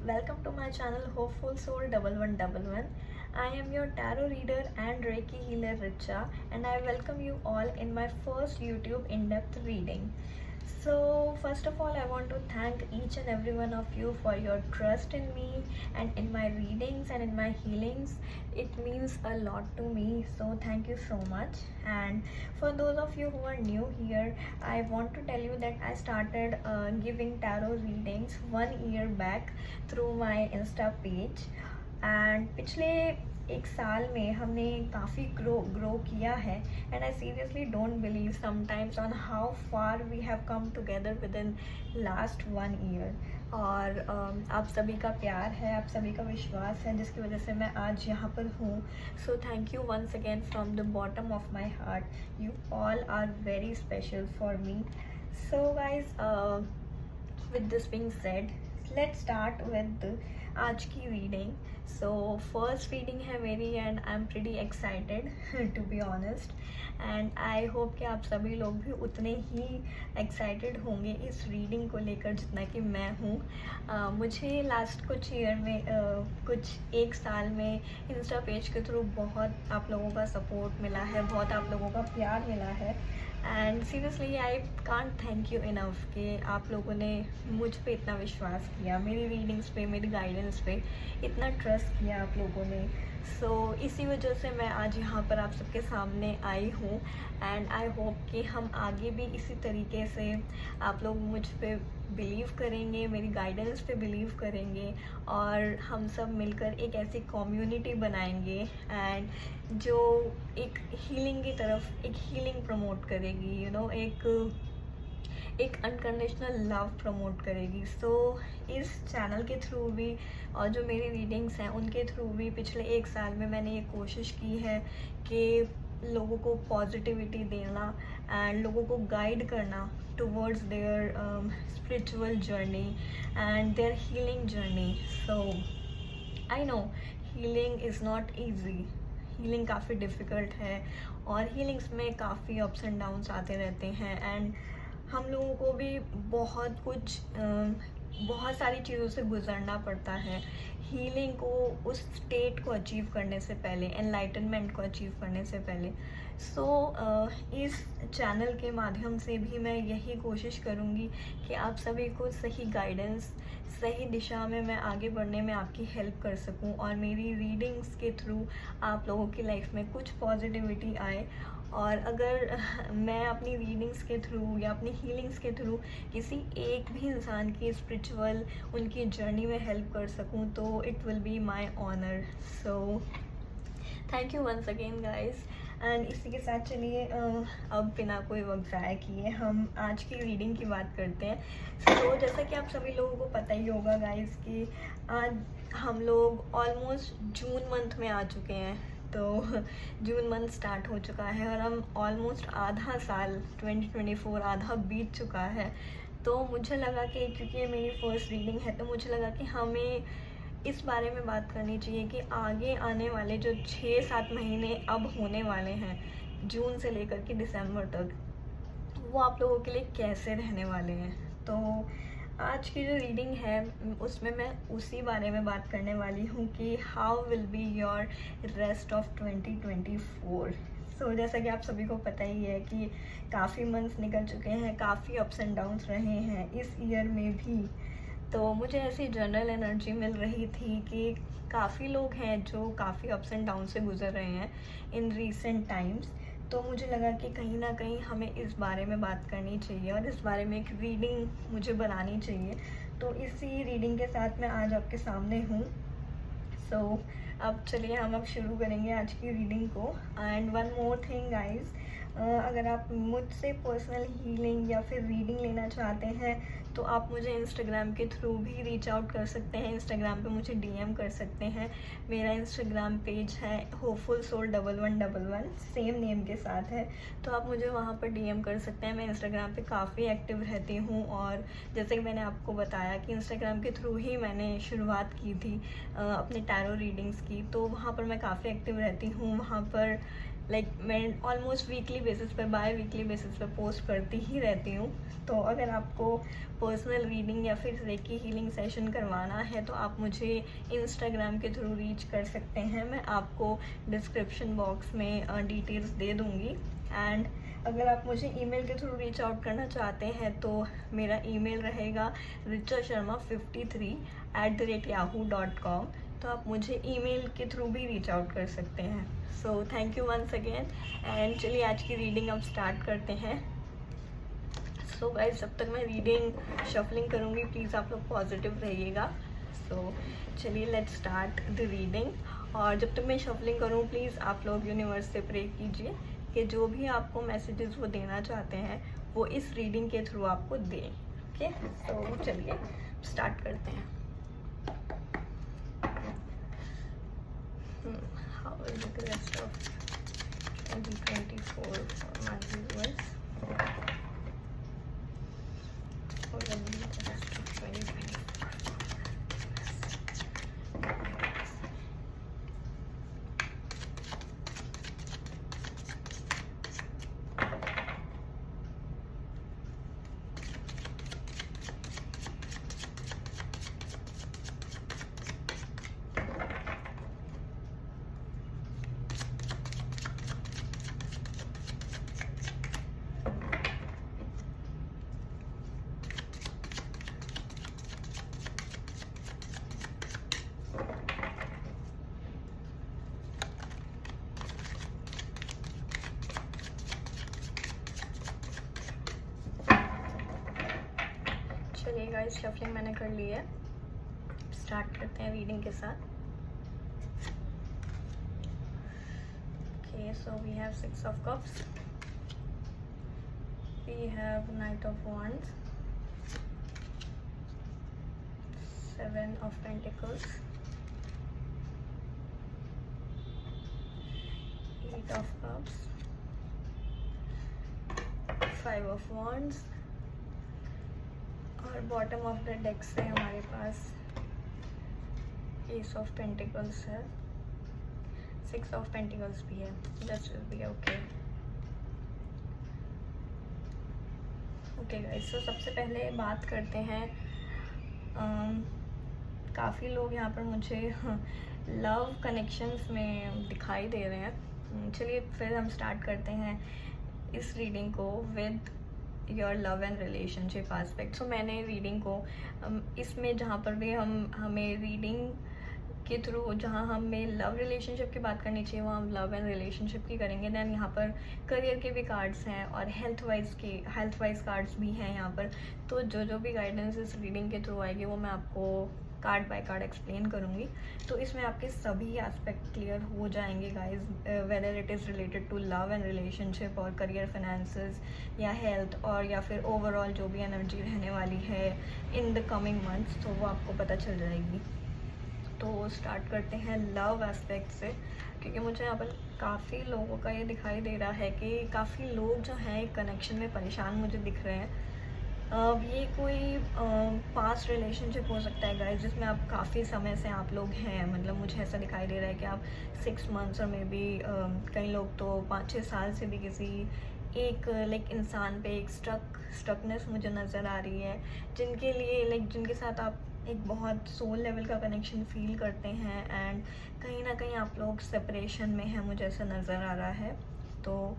Welcome to my channel Hopeful Soul 1111. I am your tarot reader and Reiki healer Richa, and I welcome you all in my first YouTube in-depth reading. So first of all, I want to thank each and every one of you for your trust in me and in my readings and in my healings. It means a lot to me, so thank you so much. And for those of you who are new here, I want to tell you that I started giving tarot readings 1 year back through my Insta page. And पिछले एक साल में हमने काफ़ी grow किया है. And I seriously don't believe sometimes on how far we have come together with in last 1 year. और आप सभी का प्यार है, आप सभी का विश्वास है, जिसकी वजह से मैं आज यहाँ पर हूँ. So thank you once again from the bottom of my heart. You all are very special for me. So guys, with this being said, let's start with आज की रीडिंग. सो फर्स्ट रीडिंग है मेरी and I am pretty excited to be honest. And I hope कि आप सभी लोग भी उतने ही एक्साइटेड होंगे इस रीडिंग को लेकर जितना कि मैं हूँ. मुझे लास्ट कुछ ईयर में कुछ एक साल में इंस्टा पेज के थ्रू बहुत आप लोगों का सपोर्ट मिला है, बहुत आप लोगों का प्यार मिला है. And seriously I can't thank you enough कि आप लोगों ने मुझ पे इतना विश्वास किया, मेरी रीडिंग्स पे, मेरी गाइडेंस पे इतना ट्रस्ट किया आप लोगों ने. सो इसी वजह से मैं आज यहाँ पर आप सबके सामने आई हूँ. एंड आई होप कि हम आगे भी इसी तरीके से आप लोग मुझ पे बिलीव करेंगे, मेरी गाइडेंस पे बिलीव करेंगे और हम सब मिलकर एक ऐसी कम्युनिटी बनाएंगे एंड जो एक हीलिंग की तरफ एक हीलिंग प्रमोट करेगी, यू नो, एक अनकंडीशनल लव प्रमोट करेगी. सो इस चैनल के थ्रू भी और जो मेरी रीडिंग्स हैं उनके थ्रू भी पिछले एक साल में मैंने ये कोशिश की है कि लोगों को पॉजिटिविटी देना एंड लोगों को गाइड करना towards their spiritual journey and their healing journey. So I know healing is not easy. Healing काफ़ी डिफ़िकल्ट है और हीलिंग्स में काफ़ी अप्स एंड डाउन्स आते रहते हैं. एंड हम लोगों को भी बहुत सारी चीज़ों से गुजरना पड़ता है हीलिंग को, उस स्टेट को अचीव करने से पहले, एनलाइटनमेंट को अचीव करने से पहले. सो इस चैनल के माध्यम से भी मैं यही कोशिश करूँगी कि आप सभी को सही गाइडेंस, सही दिशा में मैं आगे बढ़ने में आपकी हेल्प कर सकूं और मेरी रीडिंग्स के थ्रू आप लोगों की लाइफ में कुछ पॉजिटिविटी आए. और अगर मैं अपनी रीडिंग्स के थ्रू या अपनी हीलिंग्स के थ्रू किसी एक भी इंसान की स्पिरिचुअल उनकी जर्नी में हेल्प कर सकूं तो it will be my honour. So thank you once again guys. And इसी के साथ चलिए अब बिना कोई वक्त ज़ाया किए हम आज की रीडिंग की बात करते हैं. सो जैसा कि आप सभी लोगों को पता ही होगा गाइस कि आज हम लोग ऑलमोस्ट जून मंथ में आ चुके हैं. तो जून मंथ स्टार्ट हो चुका है और हम ऑलमोस्ट आधा साल 2024 आधा बीत चुका है. तो मुझे लगा कि क्योंकि ये मेरी फर्स्ट रीडिंग है तो मुझे लगा कि हमें इस बारे में बात करनी चाहिए कि आगे आने वाले जो 6-7 महीने अब होने वाले हैं जून से लेकर के दिसंबर तक, वो आप लोगों के लिए कैसे रहने वाले हैं. तो आज की जो रीडिंग है उसमें मैं उसी बारे में बात करने वाली हूँ कि how will be your rest of 2024. सो जैसा कि आप सभी को पता ही है कि काफ़ी मंथ्स निकल चुके हैं, काफ़ी अप्स एंड डाउन्स रहे हैं इस ईयर में भी. तो मुझे ऐसी जनरल एनर्जी मिल रही थी कि काफ़ी लोग हैं जो काफ़ी अप्स एंड डाउन से गुजर रहे हैं इन रीसेंट टाइम्स. तो मुझे लगा कि कहीं ना कहीं हमें इस बारे में बात करनी चाहिए और इस बारे में एक रीडिंग मुझे बनानी चाहिए. तो इसी रीडिंग के साथ मैं आज आपके सामने हूँ. सो अब चलिए हम अब शुरू करेंगे आज की रीडिंग को. And one more thing guys, अगर आप मुझसे पर्सनल हीलिंग या फिर रीडिंग लेना चाहते हैं तो आप मुझे इंस्टाग्राम के थ्रू भी रीच आउट कर सकते हैं. इंस्टाग्राम पे मुझे डीएम कर सकते हैं. मेरा इंस्टाग्राम पेज है होपफुल सोल 1111 सेम नेम के साथ है. तो आप मुझे वहाँ पर डीएम कर सकते हैं. मैं इंस्टाग्राम पे काफ़ी एक्टिव रहती हूँ और जैसे कि मैंने आपको बताया कि इंस्टाग्राम के थ्रू ही मैंने शुरुआत की थी अपने टैरो रीडिंग्स की. तो वहाँ पर मैं काफ़ी एक्टिव रहती हूँ. वहाँ पर मैं ऑलमोस्ट वीकली बेसिस पर, बाय वीकली बेसिस पर पोस्ट करती ही रहती हूँ। तो अगर आपको पर्सनल रीडिंग या फिर रेकी हीलिंग सेशन करवाना है तो आप मुझे इंस्टाग्राम के थ्रू रीच कर सकते हैं। मैं आपको डिस्क्रिप्शन बॉक्स में डिटेल्स दे दूँगी। एंड अगर आप मुझे ईमेल के थ्रू रीच आउट करना चाहते हैं तो मेरा ईमेल रहेगा richasharma53@yahoo.com। तो आप मुझे ईमेल के थ्रू भी रीच आउट कर सकते हैं। So thank you once again. And चलिए आज की रीडिंग अब स्टार्ट करते हैं। सो गाइस, जब तक मैं रीडिंग शफलिंग करूँगी प्लीज़ आप लोग पॉजिटिव रहिएगा। सो चलिए लेट्स स्टार्ट द रीडिंग। और जब तक मैं शफलिंग करूँ प्लीज़ आप लोग यूनिवर्स से प्रे कीजिए कि जो भी आपको मैसेजेस वो देना चाहते हैं वो इस रीडिंग के थ्रू आपको दें। ओके, तो चलिए स्टार्ट करते हैं। How is the rest of 2024 for my viewers? Or the rest of 2024? चलिए गाइस, शफलिंग मैंने कर ली है। स्टार्ट करते हैं रीडिंग के साथ। Okay, so we have 6 of cups, we have Knight of Wands, 7 of Pentacles, 8 of Cups, 5 of Wands, और bottom of the deck से हमारे पास एस ऑफ पेंटिकल्स है, 6 ऑफ पेंटिकल्स भी है। That's will be okay. Okay guys, तो सबसे पहले बात करते हैं, काफ़ी लोग यहाँ पर मुझे लव कनेक्शंस में दिखाई दे रहे हैं। चलिए फिर हम स्टार्ट करते हैं इस रीडिंग को with your love and relationship aspect. So मैंने रीडिंग को इसमें जहाँ पर भी हमें रीडिंग के थ्रू जहाँ हमें लव रिलेशनशिप की बात करनी चाहिए वहाँ हम लव एंड रिलेशनशिप की करेंगे। दैन यहाँ पर करियर के भी कार्ड्स हैं और हेल्थ वाइज कार्ड्स भी हैं यहाँ पर। तो जो भी गाइडेंस इस रीडिंग के थ्रू आएगी वो मैं आपको कार्ड बाय कार्ड एक्सप्लेन करूँगी। तो इसमें आपके सभी एस्पेक्ट क्लियर हो जाएंगे guys, whether it is related to love and relationship और करियर, फाइनेंसेस या हेल्थ, और या फिर ओवरऑल जो भी एनर्जी रहने वाली है इन द कमिंग मंथ्स, तो वो आपको पता चल जाएगी। तो स्टार्ट करते हैं लव एस्पेक्ट से, क्योंकि मुझे यहाँ पर काफ़ी लोगों का ये दिखाई दे रहा है कि काफ़ी लोग जो हैं एक कनेक्शन में परेशान मुझे दिख रहे हैं। ये कोई पास्ट रिलेशनशिप हो सकता है गाइस, जिसमें आप काफ़ी समय से आप लोग हैं। मतलब मुझे ऐसा दिखाई दे रहा है कि आप 6 मंथ्स और मे बी कई लोग तो 5-6 साल से भी किसी एक इंसान पे एक स्टकनेस मुझे नज़र आ रही है, जिनके लिए जिनके साथ आप एक बहुत सोल लेवल का कनेक्शन फील करते हैं। एंड कहीं ना कहीं आप लोग सेपरेशन में हैं, मुझे ऐसा नज़र आ रहा है। तो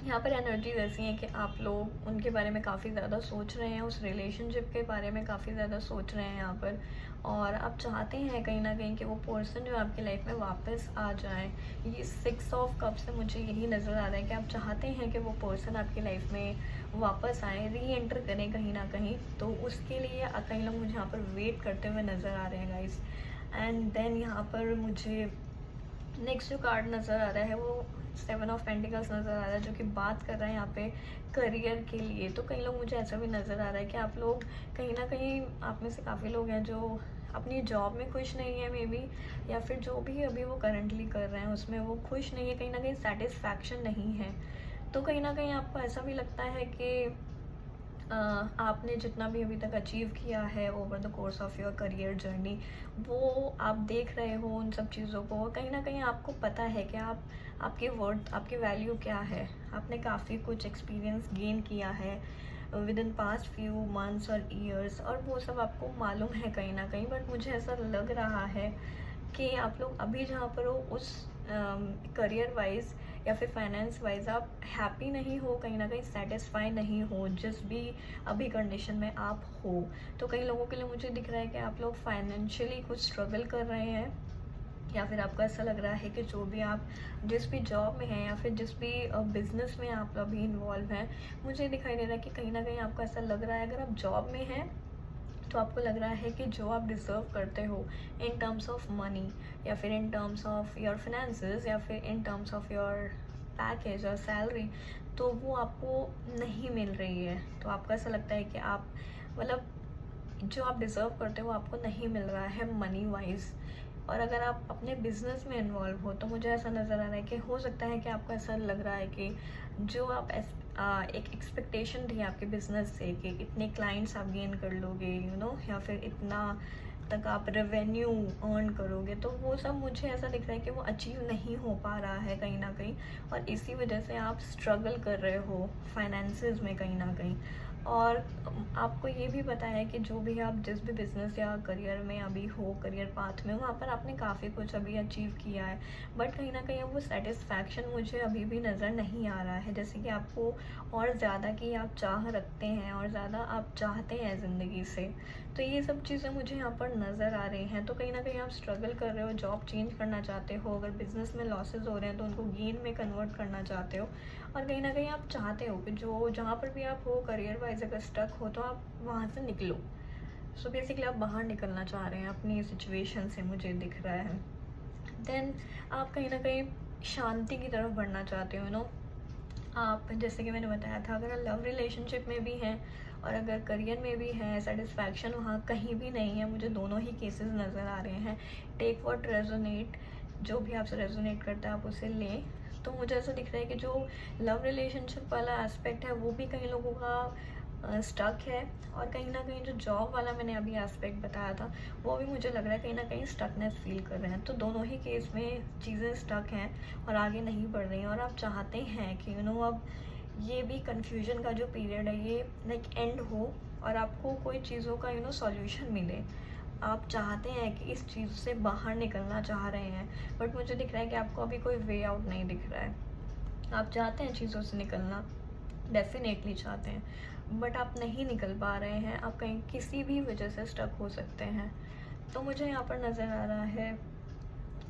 यहाँ पर एनर्जीज ऐसी हैं कि आप लोग उनके बारे में काफ़ी ज़्यादा सोच रहे हैं, उस रिलेशनशिप के बारे में काफ़ी ज़्यादा सोच रहे हैं यहाँ पर, और आप चाहते हैं कहीं ना कहीं कि वो पर्सन जो आपकी लाइफ में वापस आ जाए। ये 6 ऑफ कप से मुझे यही नज़र आ रहा है कि आप चाहते हैं कि वो पर्सन आपकी लाइफ में वापस आए, री एंटर करें कहीं ना कहीं। तो उसके लिए कई लोग मुझे यहाँ पर वेट करते हुए नज़र आ रहे हैं गाइस। एंड देन यहाँ पर मुझे नेक्स्ट जो कार्ड नज़र आ रहा है वो 7 ऑफ पेंटिकल्स नज़र आ रहा है, जो कि बात कर रहा है यहाँ पे करियर के लिए। तो कई लोग मुझे ऐसा भी नज़र आ रहा है कि आप लोग कहीं ना कहीं, आप में से काफ़ी लोग हैं जो अपनी जॉब में खुश नहीं है मे बी, या फिर जो भी अभी वो करंटली कर रहे हैं उसमें वो खुश नहीं है, कहीं ना कहीं सेटिस्फैक्शन नहीं है। तो कहीं ना कहीं आपको ऐसा भी लगता है कि आपने जितना भी अभी तक अचीव किया है over the course of your career journey, वो आप देख रहे हो उन सब चीज़ों को, कहीं ना कहीं आपको पता है कि आप आपकी वर्थ, आपकी वैल्यू क्या है। आपने काफ़ी कुछ एक्सपीरियंस गेन किया है with in past few months और ईयर्स, और वो सब आपको मालूम है कहीं ना कहीं। बट मुझे ऐसा लग रहा है कि आप लोग अभी जहाँ पर हो उस करियर वाइज या फिर फाइनेंस वाइज आप हैप्पी नहीं हो, कहीं ना कहीं सेटिस्फाई नहीं हो जिस भी अभी कंडीशन में आप हो। तो कई लोगों के लिए मुझे दिख रहा है कि आप लोग फाइनेंशियली कुछ स्ट्रगल कर रहे हैं, या फिर आपको ऐसा लग रहा है कि जो भी आप जिस भी जॉब में हैं या फिर जिस भी बिजनेस में आप अभी इन्वॉल्व हैं, मुझे दिखाई दे रहा है कि कहीं ना कहीं आपको ऐसा लग रहा है अगर आप जॉब में हैं तो आपको लग रहा है कि जो आप डिज़र्व करते हो इन टर्म्स ऑफ मनी, या फिर in terms of your finances, या फिर in terms of your package और सैलरी, तो वो आपको नहीं मिल रही है। तो आपको ऐसा लगता है कि आप मतलब जो आप डिज़र्व करते हो वो आपको नहीं मिल रहा है मनी वाइज। और अगर आप अपने बिजनेस में इन्वॉल्व हो तो मुझे ऐसा नज़र आ रहा है कि हो सकता है कि आपको ऐसा लग रहा है कि जो आप एक एक्सपेक्टेशन थी आपके बिजनेस से कि इतने क्लाइंट्स आप गेन कर लोगे या फिर इतना तक आप रेवेन्यू अर्न करोगे, तो वो सब मुझे ऐसा दिख रहा है कि वो अचीव नहीं हो पा रहा है कहीं ना कहीं, और इसी वजह से आप स्ट्रगल कर रहे हो फाइनेंसेस में कहीं ना कहीं। और आपको ये भी पता है कि जो भी आप जिस भी बिज़नेस या करियर में अभी हो, करियर पाथ में, वहाँ पर आपने काफ़ी कुछ अभी अचीव किया है, बट कहीं ना कहीं अब वो सेटिस्फैक्शन मुझे अभी भी नज़र नहीं आ रहा है, जैसे कि आपको और ज़्यादा की आप चाह रखते हैं और ज़्यादा आप चाहते हैं ज़िंदगी से। तो ये सब चीज़ें मुझे यहाँ पर नज़र आ रही हैं। तो कहीं ना कहीं आप स्ट्रगल कर रहे हो, जॉब चेंज करना चाहते हो, अगर बिज़नेस में लॉसेज हो रहे हैं तो उनको गेन में कन्वर्ट करना चाहते हो, और कहीं ना कहीं आप चाहते हो कि जो जहाँ पर भी आप हो करियर वाइज अगर स्टक हो तो आप वहाँ से निकलो। सो बेसिकली आप बाहर निकलना चाह रहे हैं अपनी सिचुएशन से, मुझे दिख रहा है। देन आप कहीं ना कहीं शांति की तरफ बढ़ना चाहते हो आप, जैसे कि मैंने बताया था, अगर लव रिलेशनशिप में भी हैं और अगर करियर में भी है, सेटिस्फैक्शन वहाँ कहीं भी नहीं है। मुझे दोनों ही केसेस नज़र आ रहे हैं। टेक व्हाट रेजोनेट, जो भी आपसे रेजोनेट करता है आप उसे लें। तो मुझे ऐसा दिख रहा है कि जो लव रिलेशनशिप वाला एस्पेक्ट है वो भी कई लोगों का स्टक है, और कहीं ना कहीं जो जॉब वाला मैंने अभी एस्पेक्ट बताया था वो भी मुझे लग रहा है कहीं ना कहीं स्टकनेस फील कर रहे हैं। तो दोनों ही केस में चीज़ें स्टक हैं और आगे नहीं बढ़ रही हैं, और आप चाहते हैं कि अब ये भी कन्फ्यूजन का जो पीरियड है ये लाइक एंड हो और आपको कोई चीज़ों का सॉल्यूशन मिले। आप चाहते हैं कि इस चीज़ से बाहर निकलना चाह रहे हैं, बट मुझे दिख रहा है कि आपको अभी कोई वे आउट नहीं दिख रहा है। आप चाहते हैं चीज़ों से निकलना, डेफिनेटली चाहते हैं, बट आप नहीं निकल पा रहे हैं। आप कहीं किसी भी वजह से स्टक हो सकते हैं। तो मुझे यहाँ पर नज़र आ रहा है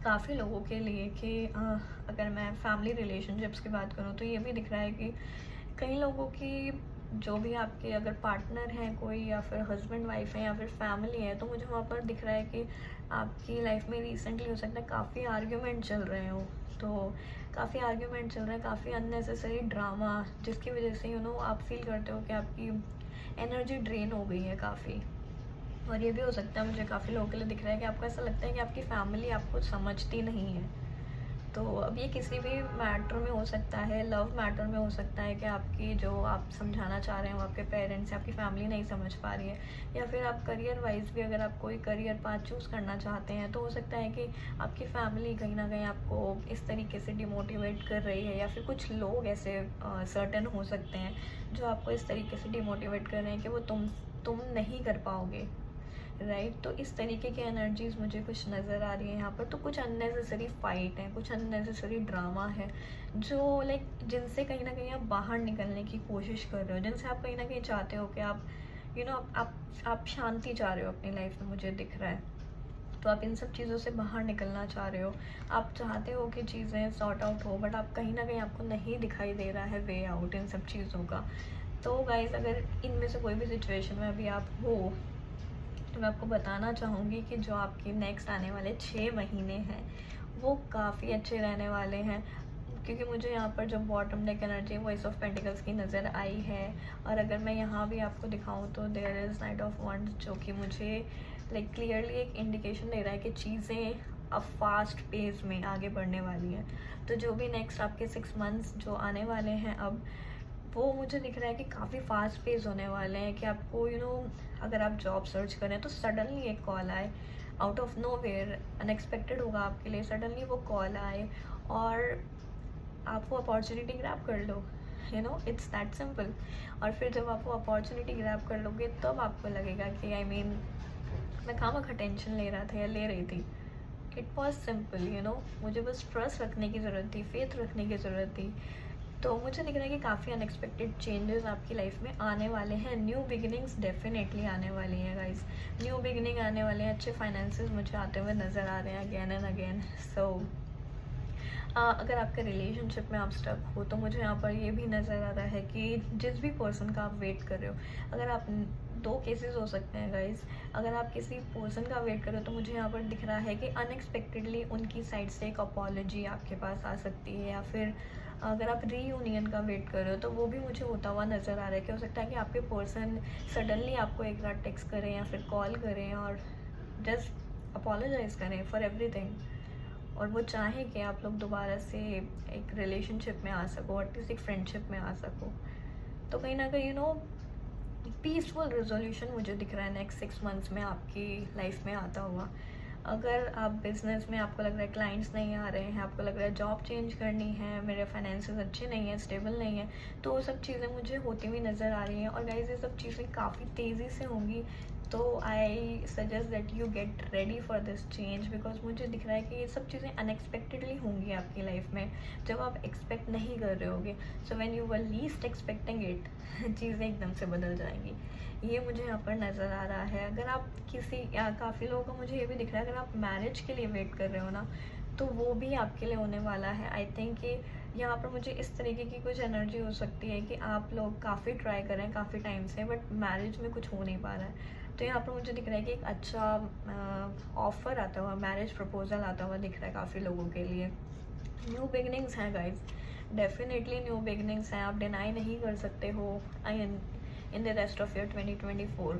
काफ़ी लोगों के लिए कि अगर मैं फैमिली रिलेशनशिप्स की बात करूँ तो ये भी दिख रहा है कि कई लोगों की जो भी आपके अगर पार्टनर हैं कोई, या फिर हस्बैंड वाइफ है, या फिर फैमिली है, तो मुझे वहाँ पर दिख रहा है कि आपकी लाइफ में रिसेंटली हो सकता है काफ़ी आर्ग्यूमेंट चल रहे हो। तो काफ़ी आर्ग्यूमेंट चल रहा है, काफ़ी अननेसेसरी ड्रामा, जिसकी वजह से आप फील करते हो कि आपकी एनर्जी ड्रेन हो गई है काफ़ी। और ये भी हो सकता है, मुझे काफ़ी लोगों के लिए दिख रहा है कि आपको ऐसा लगता है कि आपकी फैमिली आपको समझती नहीं है। तो अब ये किसी भी मैटर में हो सकता है, लव मैटर में हो सकता है कि आपकी जो आप समझाना चाह रहे हैं वो आपके पेरेंट्स या आपकी फैमिली नहीं समझ पा रही है, या फिर आप करियर वाइज भी अगर आप कोई करियर पाथ चूज़ करना चाहते हैं तो हो सकता है कि आपकी फैमिली कहीं ना कहीं आपको इस तरीके से डिमोटिवेट कर रही है, या फिर कुछ लोग ऐसे सर्टन हो सकते हैं जो आपको इस तरीके से डिमोटिवेट कर रहे हैं कि वो तुम नहीं कर पाओगे, राइट। तो इस तरीके की एनर्जीज मुझे कुछ नज़र आ रही है यहाँ पर। तो कुछ अननेसेसरी फाइट है, कुछ अननेसेसरी ड्रामा है जो लाइक जिनसे कहीं ना कहीं आप बाहर निकलने की कोशिश कर रहे हो, जिनसे आप कहीं ना कहीं चाहते हो कि आप आप शांति चाह रहे हो अपनी लाइफ में, मुझे दिख रहा है। तो आप इन सब चीज़ों से बाहर निकलना चाह रहे हो, आप चाहते हो कि चीज़ें सॉर्ट आउट हो, बट आप कहीं ना कहीं आपको नहीं दिखाई दे रहा है वे आउट इन सब चीज़ों का। तो गाइस, अगर इनमें से कोई भी सिचुएशन में अभी आप हो तो मैं आपको बताना चाहूँगी कि जो आपके नेक्स्ट आने वाले 6 महीने हैं वो काफ़ी अच्छे रहने वाले हैं, क्योंकि मुझे यहाँ पर जो bottom deck energy voice of pentacles की नज़र आई है। और अगर मैं यहाँ भी आपको दिखाऊँ तो there is knight of wands, जो कि मुझे लाइक क्लियरली एक इंडिकेशन दे रहा है कि चीज़ें अब फास्ट पेस में आगे बढ़ने वाली हैं। तो जो भी नेक्स्ट आपके 6 मंथ्स जो आने वाले हैं अब, वो मुझे दिख रहा है कि काफ़ी फास्ट पेस होने वाले हैं, कि आपको अगर आप जॉब सर्च करें तो सडनली एक कॉल आए out of nowhere, unexpected होगा आपके लिए, सडनली वो कॉल आए और आप वो अपॉर्चुनिटी ग्रैब कर लो। It's that simple. और फिर जब आप वो अपॉर्चुनिटी ग्रैब कर लोगे तब आपको लगेगा कि मैं खामखा टेंशन ले रहा था या ले रही थी। इट वॉज सिंपल, मुझे बस ट्रस्ट रखने की ज़रूरत थी, फेथ रखने की ज़रूरत थी। तो मुझे दिख रहा है कि काफ़ी अनएक्सपेक्टेड चेंजेस आपकी लाइफ में आने वाले हैं। न्यू बिगिनिंग्स डेफिनेटली आने वाली हैं गाइस, न्यू बिगिनिंग आने वाले हैं। अच्छे फाइनेंसेस मुझे आते हुए नज़र आ रहे हैं अगेन एंड अगेन। सो अगर आपके रिलेशनशिप में आप स्टक हो तो मुझे यहाँ पर ये भी नज़र आ रहा है कि जिस भी पर्सन का आप वेट कर रहे हो, अगर आप दो केसेस हो सकते हैं गाइस। अगर आप किसी पर्सन का वेट कर रहे हो तो मुझे यहाँ पर दिख रहा है कि अनएक्सपेक्टेडली उनकी साइड से एक अपॉलॉजी आपके पास आ सकती है, या फिर अगर आप रीयूनियन का वेट कर रहे हो तो वो भी मुझे होता हुआ नज़र आ रहा है कि हो सकता है कि आपके पर्सन सडनली आपको एक रात टेक्स्ट करें या फिर कॉल करें और जस्ट अपोलोजाइज़ करें फॉर एवरीथिंग, और वो चाहें कि आप लोग दोबारा से एक रिलेशनशिप में आ सको, एटलीस्ट एक फ्रेंडशिप में आ सको। तो कहीं ना कहीं पीसफुल रेजोल्यूशन मुझे दिख रहा है नेक्स्ट 6 मंथ्स में आपकी लाइफ में आता हुआ। अगर आप बिज़नेस में आपको लग रहा है क्लाइंट्स नहीं आ रहे हैं, आपको लग रहा है जॉब चेंज करनी है, मेरे फाइनेंसेस अच्छे नहीं हैं, स्टेबल नहीं है, तो वो सब चीज़ें मुझे होती हुई नज़र आ रही हैं। और गाइस ये सब चीज़ें काफ़ी तेज़ी से होंगी, तो I suggest that you get ready for this change, because मुझे दिख रहा है कि ये सब चीज़ें अनएक्सपेक्टेडली होंगी आपकी लाइफ में, जब आप एक्सपेक्ट नहीं कर रहे होगे। So when you were least expecting it, चीज़ें एकदम से बदल जाएंगी। ये मुझे यहाँ पर नज़र आ रहा है। अगर आप किसी या काफ़ी लोगों को मुझे ये भी दिख रहा है, अगर आप मैरिज के लिए वेट कर रहे हो ना, तो वो भी आपके लिए होने वाला है। आई थिंक कि यहाँ पर मुझे इस तरीके की कुछ एनर्जी हो सकती है कि आप लोग काफ़ी ट्राई कर रहे हैं काफ़ी टाइम से, बट मैरिज में कुछ हो नहीं पा रहा है। तो यहाँ पर मुझे दिख रहा है कि एक अच्छा ऑफ़र आता हुआ, मैरिज प्रपोजल आता हुआ दिख रहा है काफ़ी लोगों के लिए। न्यू बिगनिंग्स हैं गाइज, डेफिनेटली न्यू बिगनिंग्स हैं, आप डिनाई नहीं कर सकते हो in the rest of year 2024।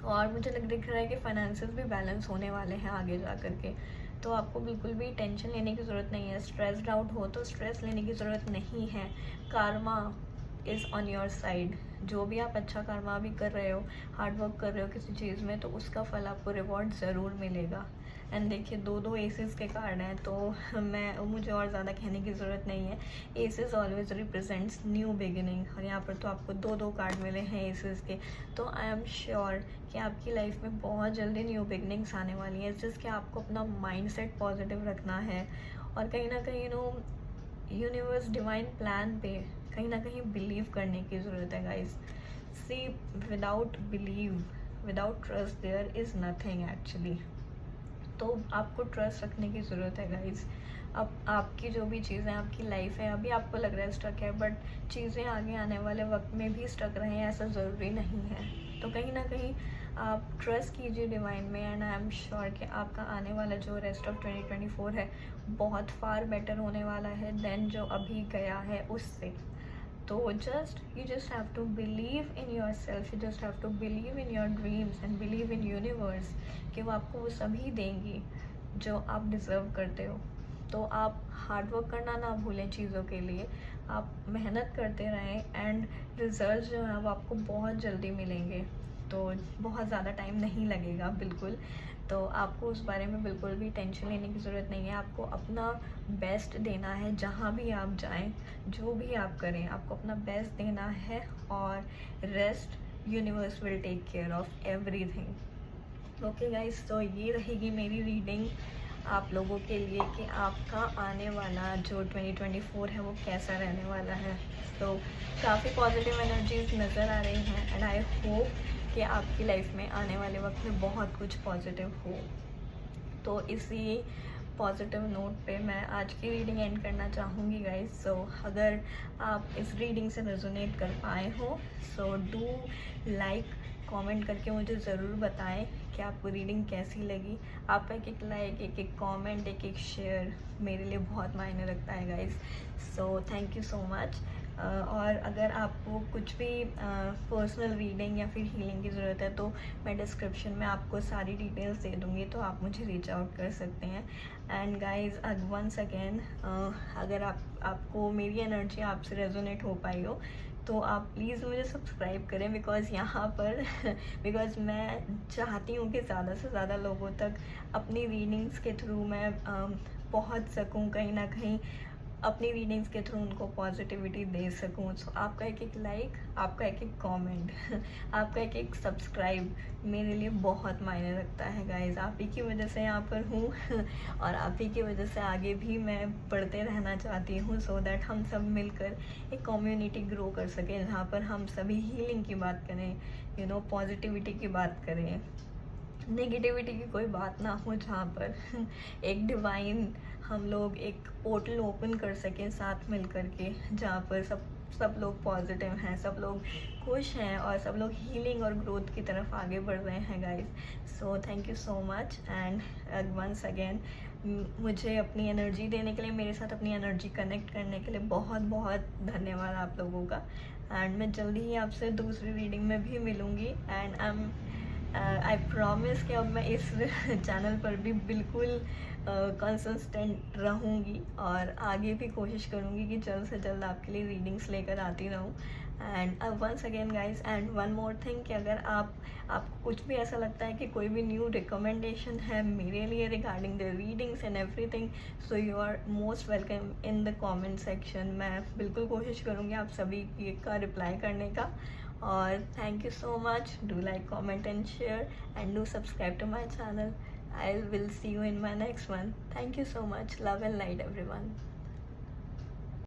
और मुझे दिख रहा है कि फाइनेंसेस भी बैलेंस होने वाले हैं आगे जा कर के, तो आपको बिल्कुल भी टेंशन लेने की ज़रूरत नहीं है। स्ट्रेस्ड आउट हो तो स्ट्रेस लेने की ज़रूरत नहीं है। Karma is on your side. जो भी आप अच्छा कार्मा भी कर रहे हो, हार्ड वर्क कर रहे हो किसी चीज़ में, तो उसका फल आपको रिवॉर्ड ज़रूर मिलेगा। एंड देखिए 2 एसेस के कार्ड हैं, तो मुझे और ज़्यादा कहने की ज़रूरत नहीं है। Aces always represents new beginning, और यहाँ पर तो आपको 2 कार्ड मिले हैं एसेस के। तो आई एम श्योर कि आपकी लाइफ में बहुत जल्दी न्यू बिगिनिंग्स आने वाली हैं। जिसके आपको अपना माइंडसेट पॉजिटिव रखना है, और कहीं ना कहीं यूनिवर्स डिवाइन प्लान पे कहीं ना कहीं बिलीव करने की ज़रूरत है guys. See, without believe, without trust there is nothing actually. तो आपको ट्रस्ट रखने की ज़रूरत है गाइस। अब आपकी जो भी चीज़ें आपकी लाइफ है, अभी आपको लग रहा है स्टक है, बट चीज़ें आगे आने वाले वक्त में भी स्टक रहें ऐसा ज़रूरी नहीं है। तो कहीं ना कहीं आप ट्रस्ट कीजिए डिवाइन में, एंड आई एम श्योर कि आपका आने वाला जो रेस्ट ऑफ 2024 है बहुत फार बेटर होने वाला है देन जो अभी गया है उससे। तो you just have to believe in yourself, you just have to believe in your dreams and believe in universe कि वो आपको वो सभी देंगी जो आप डिज़र्व करते हो। तो आप हार्ड वर्क करना ना भूलें चीज़ों के लिए, आप मेहनत करते रहें, एंड रिजल्ट जो है वो आपको बहुत जल्दी मिलेंगे। तो बहुत ज़्यादा टाइम नहीं लगेगा बिल्कुल। तो आपको उस बारे में बिल्कुल भी टेंशन लेने की ज़रूरत नहीं है। आपको अपना बेस्ट देना है, जहाँ भी आप जाएं, जो भी आप करें, आपको अपना बेस्ट देना है, और rest universe will take care of everything. Okay guys, तो ये रहेगी मेरी रीडिंग आप लोगों के लिए कि आपका आने वाला जो 2024 है वो कैसा रहने वाला है। तो काफ़ी पॉजिटिव एनर्जीज नज़र आ रही हैं, एंड आई होप कि आपकी लाइफ में आने वाले वक्त में बहुत कुछ पॉजिटिव हो। तो इसी पॉजिटिव नोट पे मैं आज की रीडिंग एंड करना चाहूँगी गाइस। सो अगर आप इस रीडिंग से रेजोनेट कर पाए हो, सो डू लाइक, कमेंट करके मुझे ज़रूर बताएं कि आपको रीडिंग कैसी लगी। आपका एक लाइक, एक कमेंट, एक शेयर मेरे लिए बहुत मायने रखता है guys. So thank you so much. और अगर आपको कुछ भी पर्सनल रीडिंग या फिर हीलिंग की ज़रूरत है तो मैं डिस्क्रिप्शन में आपको सारी डिटेल्स दे दूँगी, तो आप मुझे रीच आउट कर सकते हैं। एंड गाइज वंस अगेन, अगर आपको मेरी एनर्जी आपसे रेजोनेट हो पाई हो तो आप प्लीज़ मुझे सब्सक्राइब करें, बिकॉज़ यहाँ पर बिकॉज़ मैं चाहती हूँ कि ज़्यादा से ज़्यादा लोगों तक अपनी रीडिंग्स के थ्रू मैं पहुँच सकूँ, कहीं ना कहीं अपनी रीडिंग्स के थ्रू उनको पॉजिटिविटी दे सकूँ। सो आपका एक एक लाइक, आपका एक एक कमेंट आपका एक एक सब्सक्राइब मेरे लिए बहुत मायने रखता है गाइज। आप ही की वजह से यहाँ पर हूँ और आप ही की वजह से आगे भी मैं पढ़ते रहना चाहती हूँ, सो दैट हम सब मिलकर एक कम्युनिटी ग्रो कर सकें जहाँ पर हम सभी हीलिंग की बात करें, पॉजिटिविटी की बात करें, नेगेटिविटी की कोई बात ना हो, जहाँ पर एक डिवाइन हम लोग एक पोर्टल ओपन कर सकें साथ मिल कर के, जहाँ पर सब लोग पॉजिटिव हैं, सब लोग खुश हैं और सब लोग हीलिंग और ग्रोथ की तरफ आगे बढ़ रहे हैं guys. So thank you so much and once again मुझे अपनी एनर्जी देने के लिए, मेरे साथ अपनी एनर्जी कनेक्ट करने के लिए बहुत बहुत धन्यवाद आप लोगों का। एंड मैं जल्दी ही आपसे दूसरी रीडिंग में भी मिलूँगी एंड आई प्रॉमिस कि अब मैं इस चैनल पर भी बिल्कुल कंसिस्टेंट रहूँगी और आगे भी कोशिश करूँगी कि जल्द से जल्द आपके लिए रीडिंग्स लेकर आती रहूँ। And once again guys, and one more thing कि अगर आपको कुछ भी ऐसा लगता है कि कोई भी न्यू रिकमेंडेशन है मेरे लिए regarding the readings and everything, so you are most welcome in the comment section. मैं बिल्कुल कोशिश करूँगी आप सभी का रिप्लाई करने का। और thank you so much. Do like, comment and share, and do subscribe to my channel. I will see you in my next one. Thank you so much. Love and light everyone.